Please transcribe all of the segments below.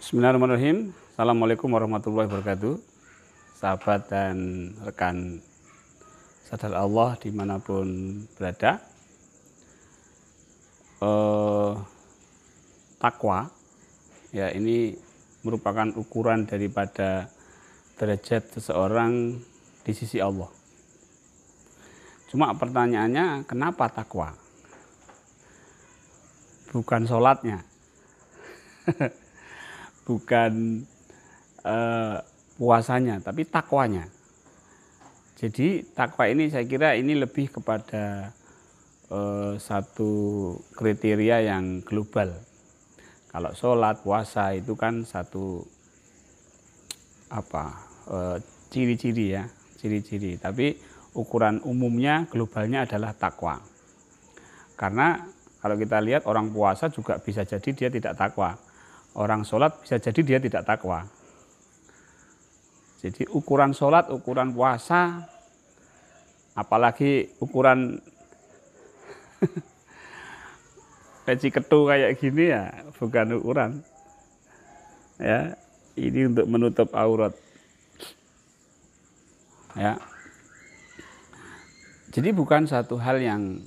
Bismillahirrahmanirrahim. Assalamualaikum warahmatullahi wabarakatuh. Sahabat dan rekan sadar Allah dimanapun berada. Takwa, ya ini merupakan ukuran daripada derajat seseorang di sisi Allah. Cuma pertanyaannya, kenapa takwa? Bukan sholatnya. Bukan puasanya, tapi takwanya. Jadi takwa ini saya kira ini lebih kepada satu kriteria yang global. Kalau sholat, puasa itu kan satu ciri-ciri ya, ciri-ciri. Tapi ukuran umumnya globalnya adalah takwa. Karena kalau kita lihat orang puasa juga bisa jadi dia tidak takwa. Orang sholat bisa jadi dia tidak takwa. Jadi ukuran sholat, ukuran puasa, apalagi ukuran peci ketu kayak gini ya bukan ukuran. Ya, ini untuk menutup aurat. Ya. Jadi bukan satu hal yang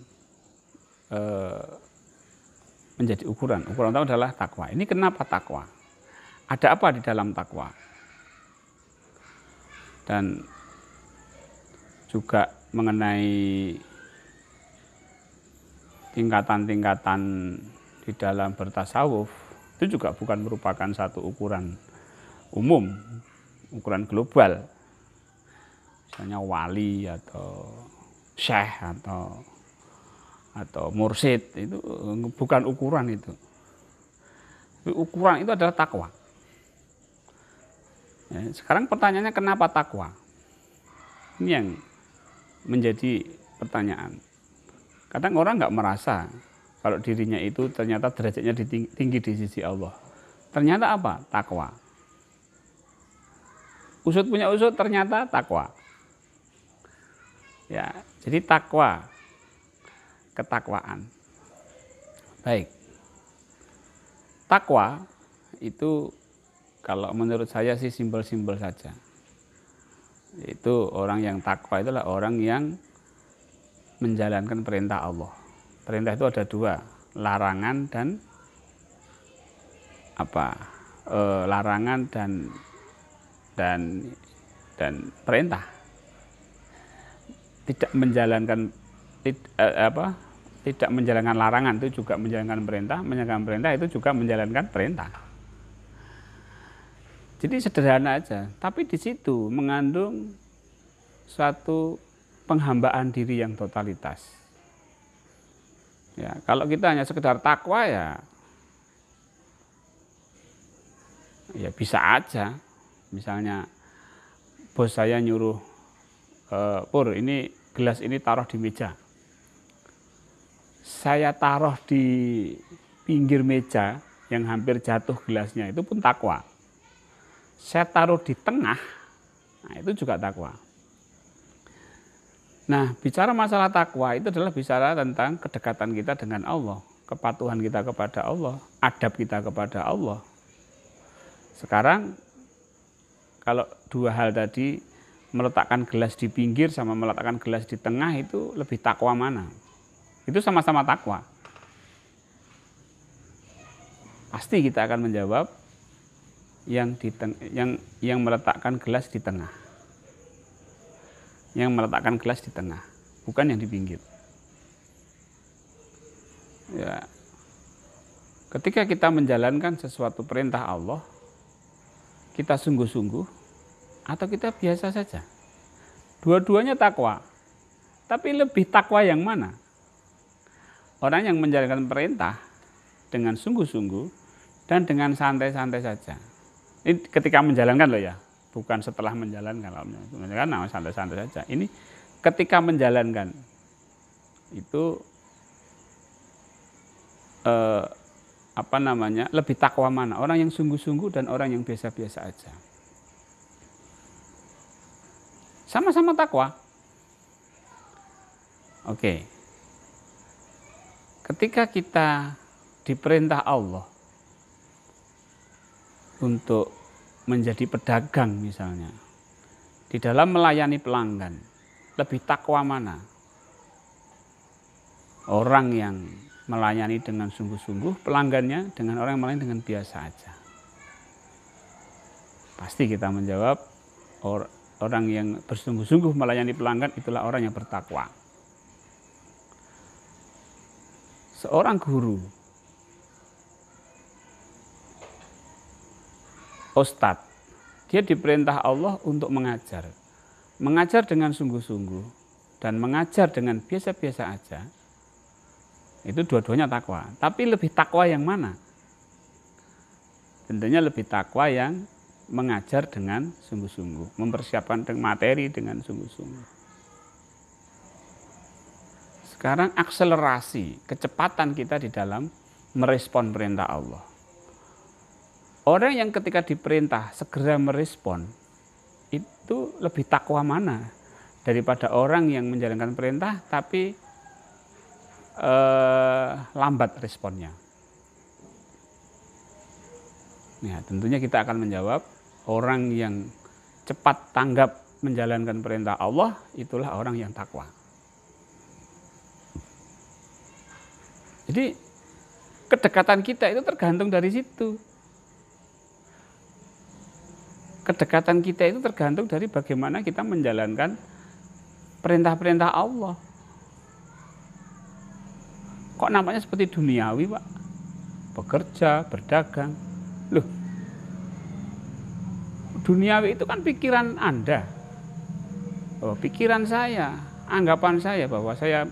menjadi ukuran. Ukuran utama adalah takwa. Ini kenapa takwa? Ada apa di dalam takwa? Dan juga mengenai tingkatan-tingkatan di dalam bertasawuf, itu juga bukan merupakan satu ukuran umum, ukuran global. Misalnya wali atau syekh atau mursyid, itu bukan ukuran itu. Ukuran itu adalah takwa. Ya, sekarang pertanyaannya kenapa takwa? Ini yang menjadi pertanyaan. Kadang orang nggak merasa kalau dirinya itu ternyata derajatnya tinggi di sisi Allah. Ternyata apa? Takwa. Usut punya usut ternyata takwa. Ya, jadi takwa, ketakwaan. Baik. Takwa itu kalau menurut saya sih simpel-simpel saja. Itu orang yang takwa itulah orang yang menjalankan perintah Allah. Perintah itu ada dua, larangan dan larangan dan perintah. Tidak menjalankan tidak menjalankan larangan itu juga menjalankan perintah itu juga menjalankan perintah. Jadi sederhana aja, tapi di situ mengandung suatu penghambaan diri yang totalitas. Ya, kalau kita hanya sekedar takwa ya bisa aja. Misalnya bos saya nyuruh, Pur, ini gelas ini taruh di meja. Saya taruh di pinggir meja yang hampir jatuh gelasnya, itu pun takwa. Saya taruh di tengah, nah itu juga takwa. Nah, bicara masalah takwa itu adalah bicara tentang kedekatan kita dengan Allah, kepatuhan kita kepada Allah, adab kita kepada Allah. Sekarang, kalau dua hal tadi, meletakkan gelas di pinggir sama meletakkan gelas di tengah, itu lebih takwa mana? Itu sama-sama takwa. Pasti kita akan menjawab yang meletakkan gelas di tengah. Yang meletakkan gelas di tengah, bukan yang di pinggir. Ya. Ketika kita menjalankan sesuatu perintah Allah, kita sungguh-sungguh atau kita biasa saja. Dua-duanya takwa. Tapi lebih takwa yang mana? Orang yang menjalankan perintah dengan sungguh-sungguh dan dengan santai-santai saja. Ini ketika menjalankan loh ya, bukan setelah menjalankan. Kalau menjalankan santai-santai saja. Ini ketika menjalankan itu lebih takwa mana? Orang yang sungguh-sungguh dan orang yang biasa-biasa aja. Sama-sama takwa. Oke. Ketika kita diperintah Allah, untuk menjadi pedagang misalnya, di dalam melayani pelanggan, lebih takwa mana? Orang yang melayani dengan sungguh-sungguh pelanggannya dengan orang yang melayani dengan biasa aja. Pasti kita menjawab orang yang bersungguh-sungguh melayani pelanggan itulah orang yang bertakwa. Seorang guru, ustadz, dia diperintah Allah untuk mengajar. Mengajar dengan sungguh-sungguh dan mengajar dengan biasa-biasa aja. Itu dua-duanya takwa. Tapi lebih takwa yang mana? Tentunya lebih takwa yang mengajar dengan sungguh-sungguh, mempersiapkan materi dengan sungguh-sungguh. Sekarang akselerasi, kecepatan kita di dalam merespon perintah Allah. Orang yang ketika diperintah segera merespon, itu lebih takwa mana daripada orang yang menjalankan perintah tapi lambat responnya. Nah, tentunya kita akan menjawab orang yang cepat tanggap menjalankan perintah Allah itulah orang yang takwa. Jadi kedekatan kita itu tergantung dari situ. Kedekatan kita itu tergantung dari bagaimana kita menjalankan perintah-perintah Allah. Kok namanya seperti duniawi, Pak? Bekerja, berdagang. Loh, duniawi itu kan pikiran Anda. Oh, pikiran saya, anggapan saya bahwa saya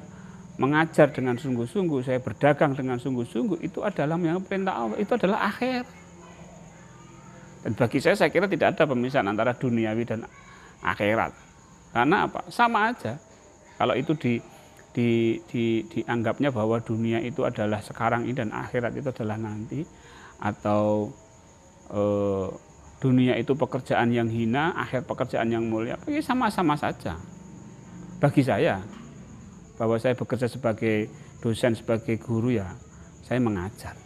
mengajar dengan sungguh-sungguh, saya berdagang dengan sungguh-sungguh, itu adalah yang perintah Allah, itu adalah akhir. Dan bagi saya kira tidak ada pemisahan antara duniawi dan akhirat. Karena apa? Sama aja. Kalau itu dianggapnya bahwa dunia itu adalah sekarang ini dan akhirat itu adalah nanti, atau dunia itu pekerjaan yang hina, akhir pekerjaan yang mulia, ini sama-sama saja. Bagi saya, bahwa saya bekerja sebagai dosen, sebagai guru, ya saya mengajar.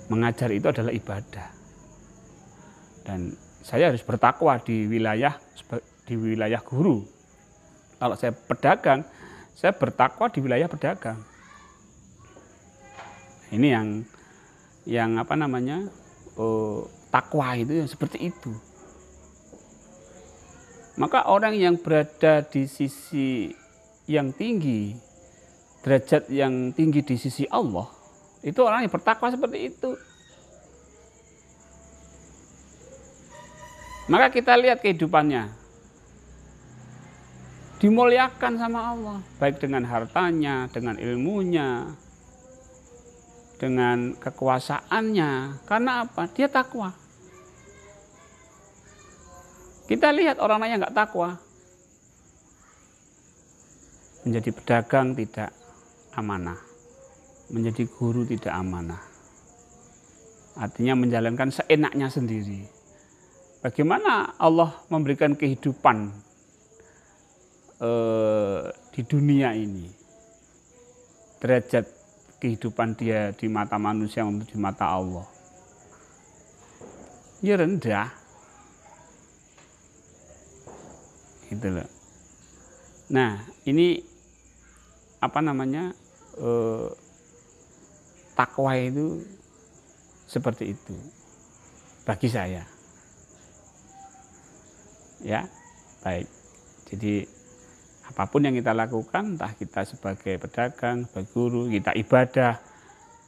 Mengajar itu adalah ibadah. Dan saya harus bertakwa di wilayah guru. Kalau saya pedagang, saya bertakwa di wilayah pedagang. Ini yang apa namanya? Takwa itu seperti itu. Maka orang yang berada di sisi yang tinggi, derajat yang tinggi di sisi Allah, itu orang yang bertakwa seperti itu. Maka kita lihat kehidupannya, dimuliakan sama Allah, baik dengan hartanya, dengan ilmunya, dengan kekuasaannya. Karena apa? Dia takwa. Kita lihat orang yang nggak takwa, menjadi pedagang tidak amanah, menjadi guru tidak amanah. Artinya menjalankan seenaknya sendiri. Bagaimana Allah memberikan kehidupan di dunia ini? Derajat kehidupan dia di mata manusia maupun di mata Allah, ya rendah. Gitu loh. Nah, ini apa namanya? Takwa itu seperti itu bagi saya. Ya, baik. Jadi apapun yang kita lakukan, entah kita sebagai pedagang, sebagai guru, kita ibadah,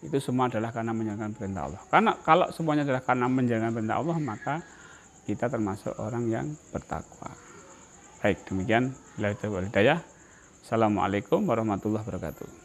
itu semua adalah karena menjalankan perintah Allah. Karena kalau semuanya adalah karena menjalankan perintah Allah, maka kita termasuk orang yang bertakwa. Baik, demikian. Assalamualaikum warahmatullahi wabarakatuh.